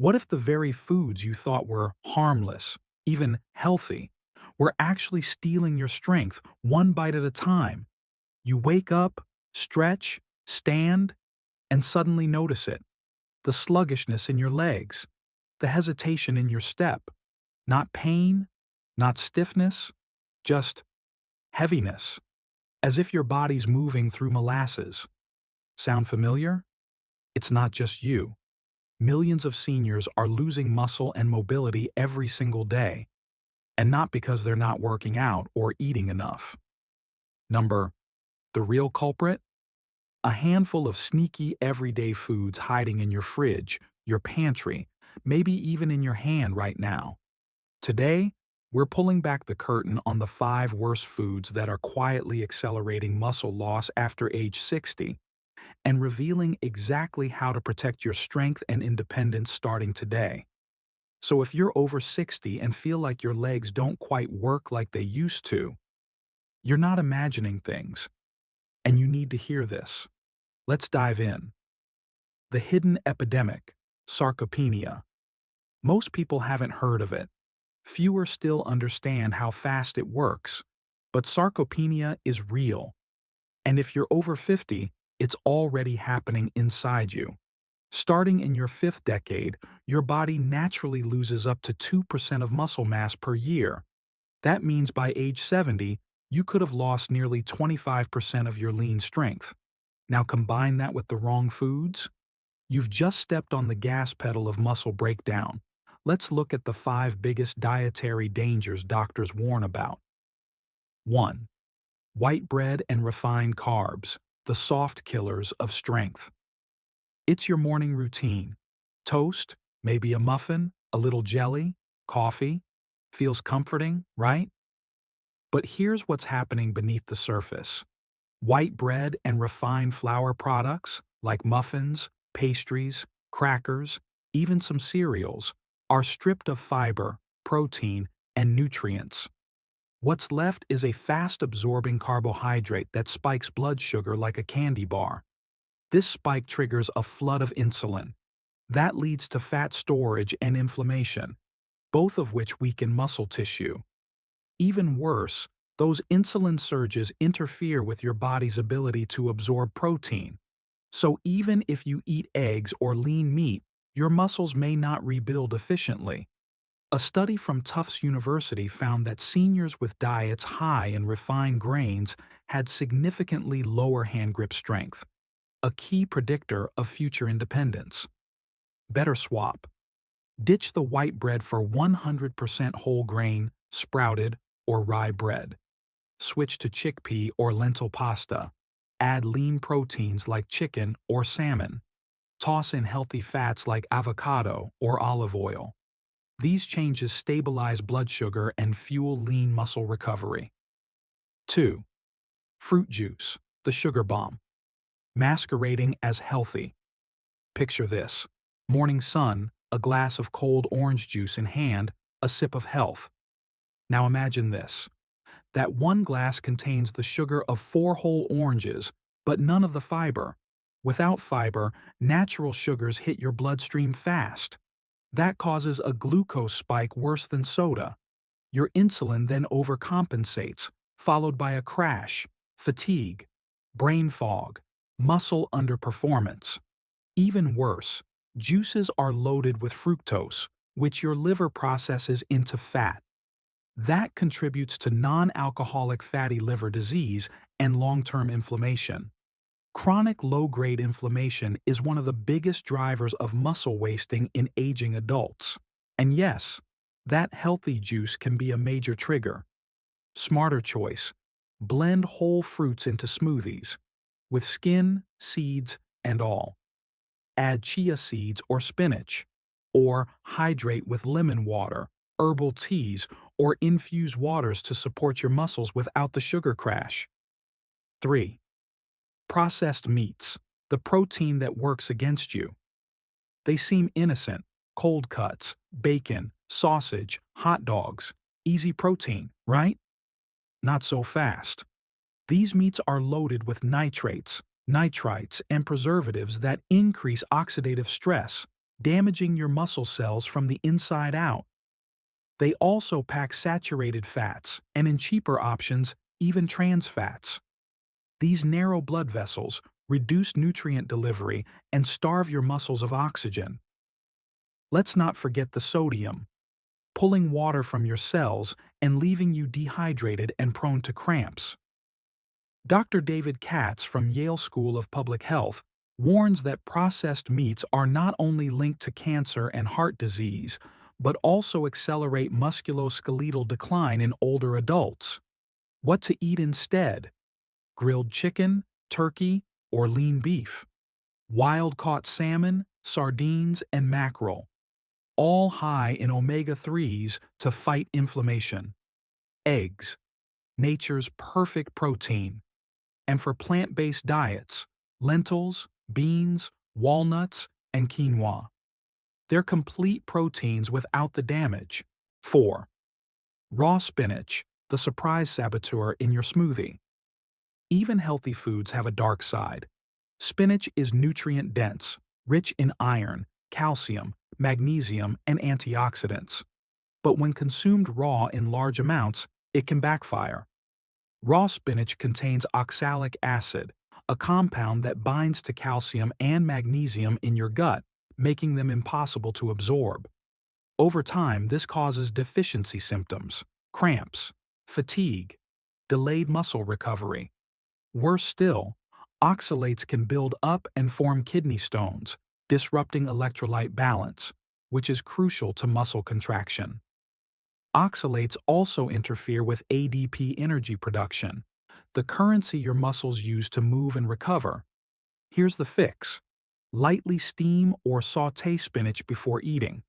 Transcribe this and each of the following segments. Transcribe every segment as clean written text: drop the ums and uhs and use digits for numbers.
What if the very foods you thought were harmless, even healthy, were actually stealing your strength one bite at a time? You wake up, stretch, stand, and suddenly notice it. The sluggishness in your legs, the hesitation in your step. Not pain, not stiffness, just heaviness, as if your body's moving through molasses. Sound familiar? It's not just you. Millions of seniors are losing muscle and mobility every single day, and not because they're not working out or eating enough. Number, the real culprit? A handful of sneaky everyday foods hiding in your fridge, your pantry, maybe even in your hand right now. Today, we're pulling back the curtain on the 5 worst foods that are quietly accelerating muscle loss after age 60 and revealing exactly how to protect your strength and independence starting today. So if you're over 60 and feel like your legs don't quite work like they used to, you're not imagining things, and you need to hear this. Let's dive in. The hidden epidemic, sarcopenia. Most people haven't heard of it. Fewer still understand how fast it works, but sarcopenia is real. And if you're over 50, it's already happening inside you. Starting in your 5th decade, your body naturally loses up to 2% of muscle mass per year. That means by age 70, you could have lost nearly 25% of your lean strength. Now combine that with the wrong foods, you've just stepped on the gas pedal of muscle breakdown. Let's look at the 5 biggest dietary dangers doctors warn about. 1. White bread and refined carbs, the soft killers of strength. It's your morning routine. Toast, maybe a muffin, a little jelly, coffee. Feels comforting, right? But here's what's happening beneath the surface. White bread and refined flour products, like muffins, pastries, crackers, even some cereals, are stripped of fiber, protein, and nutrients. What's left is a fast-absorbing carbohydrate that spikes blood sugar like a candy bar. This spike triggers a flood of insulin. That leads to fat storage and inflammation, both of which weaken muscle tissue. Even worse, those insulin surges interfere with your body's ability to absorb protein. So even if you eat eggs or lean meat, your muscles may not rebuild efficiently. A study from Tufts University found that seniors with diets high in refined grains had significantly lower hand grip strength, a key predictor of future independence. Better swap. Ditch the white bread for 100% whole grain, sprouted, or rye bread. Switch to chickpea or lentil pasta. Add lean proteins like chicken or salmon. Toss in healthy fats like avocado or olive oil. These changes stabilize blood sugar and fuel lean muscle recovery. 2. Fruit juice, the sugar bomb. Masquerading as healthy. Picture this. Morning sun, a glass of cold orange juice in hand, a sip of health. Now imagine this. That one glass contains the sugar of 4 whole oranges, but none of the fiber. Without fiber, natural sugars hit your bloodstream fast. That causes a glucose spike worse than soda. Your insulin then overcompensates, followed by a crash, fatigue, brain fog, muscle underperformance. Even worse, juices are loaded with fructose, which your liver processes into fat. That contributes to non-alcoholic fatty liver disease and long-term inflammation. Chronic low-grade inflammation is one of the biggest drivers of muscle wasting in aging adults. And yes, that healthy juice can be a major trigger. Smarter choice. Blend whole fruits into smoothies, with skin, seeds, and all. Add chia seeds or spinach, or hydrate with lemon water, herbal teas, or infused waters to support your muscles without the sugar crash. 3. Processed meats, the protein that works against you. They seem innocent: cold cuts, bacon, sausage, hot dogs, easy protein, right? Not so fast. These meats are loaded with nitrates, nitrites, and preservatives that increase oxidative stress, damaging your muscle cells from the inside out. They also pack saturated fats, and in cheaper options, even trans fats. These narrow blood vessels reduce nutrient delivery and starve your muscles of oxygen. Let's not forget the sodium, pulling water from your cells and leaving you dehydrated and prone to cramps. Dr. David Katz from Yale School of Public Health warns that processed meats are not only linked to cancer and heart disease, but also accelerate musculoskeletal decline in older adults. What to eat instead? Grilled chicken, turkey, or lean beef? Wild-caught salmon, sardines, and mackerel, all high in omega-3s to fight inflammation. Eggs, nature's perfect protein. And for plant-based diets, lentils, beans, walnuts, and quinoa. They're complete proteins without the damage. 4. Raw spinach, the surprise saboteur in your smoothie. Even healthy foods have a dark side. Spinach is nutrient-dense, rich in iron, calcium, magnesium, and antioxidants. But when consumed raw in large amounts, it can backfire. Raw spinach contains oxalic acid, a compound that binds to calcium and magnesium in your gut, making them impossible to absorb. Over time, this causes deficiency symptoms, cramps, fatigue, delayed muscle recovery. Worse still, oxalates can build up and form kidney stones, disrupting electrolyte balance, which is crucial to muscle contraction. Oxalates also interfere with ADP energy production, the currency your muscles use to move and recover. Here's the fix. Lightly steam or sauté spinach before eating.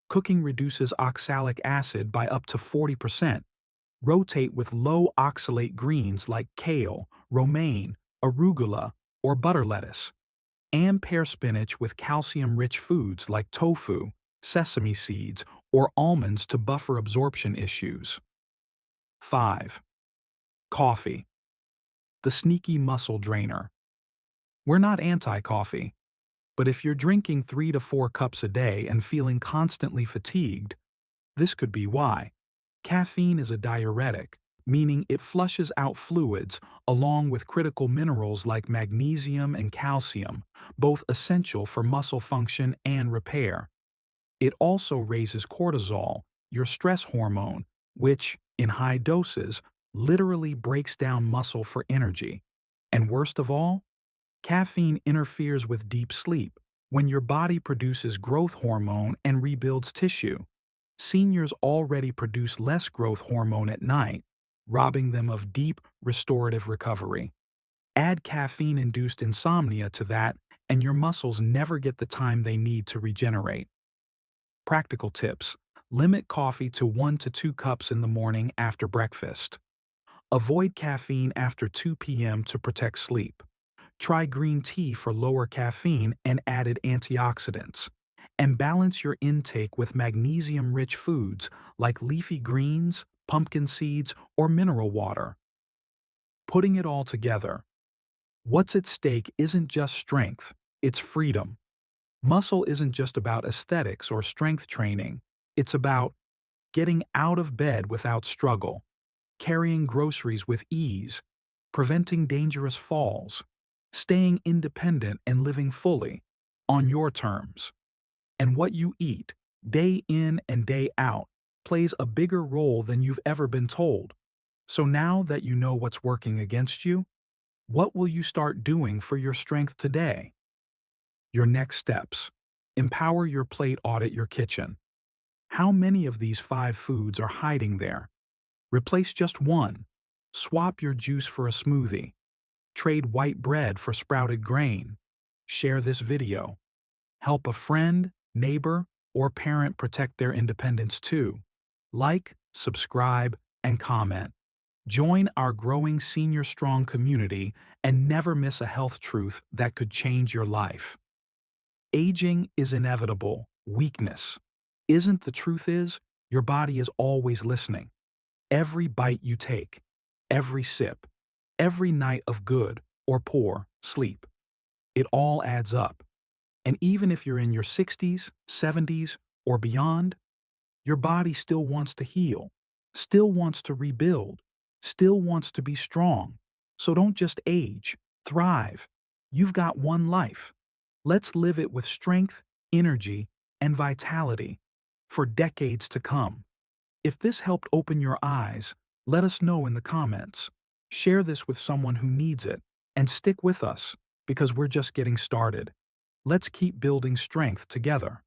Cooking reduces oxalic acid by up to 40%. Rotate with low oxalate greens like kale, romaine, arugula, or butter lettuce. And pair spinach with calcium-rich foods like tofu, sesame seeds, or almonds to buffer absorption issues. 5. Coffee, the sneaky muscle drainer. We're not anti-coffee, but if you're drinking 3 to 4 cups a day and feeling constantly fatigued, this could be why. Caffeine is a diuretic, meaning it flushes out fluids along with critical minerals like magnesium and calcium, both essential for muscle function and repair. It also raises cortisol, your stress hormone, which, in high doses, literally breaks down muscle for energy. And worst of all, caffeine interferes with deep sleep when your body produces growth hormone and rebuilds tissue. Seniors already produce less growth hormone at night, robbing them of deep, restorative recovery. Add caffeine-induced insomnia to that, and your muscles never get the time they need to regenerate. Practical tips. Limit coffee to 1 to 2 cups in the morning after breakfast. Avoid caffeine after 2 p.m. to protect sleep. Try green tea for lower caffeine and added antioxidants. And balance your intake with magnesium-rich foods like leafy greens, pumpkin seeds, or mineral water. Putting it all together, what's at stake isn't just strength, it's freedom. Muscle isn't just about aesthetics or strength training, it's about getting out of bed without struggle, carrying groceries with ease, preventing dangerous falls, staying independent and living fully, on your terms. And what you eat, day in and day out, plays a bigger role than you've ever been told. So now that you know what's working against you, what will you start doing for your strength today? Your next steps. Empower your plate, audit your kitchen. How many of these 5 foods are hiding there? Replace just one. Swap your juice for a smoothie. Trade white bread for sprouted grain. Share this video. Help a friend, neighbor, or parent protect their independence too. Like, subscribe, and comment. Join our growing Senior Strong community and never miss a health truth that could change your life. Aging is inevitable. Weakness isn't. The truth is, your body is always listening. Every bite you take, every sip, every night of good or poor sleep, it all adds up. And even if you're in your 60s, 70s, or beyond, your body still wants to heal, still wants to rebuild, still wants to be strong. So don't just age, thrive. You've got one life. Let's live it with strength, energy, and vitality for decades to come. If this helped open your eyes, let us know in the comments. Share this with someone who needs it, and stick with us because we're just getting started. Let's keep building strength together.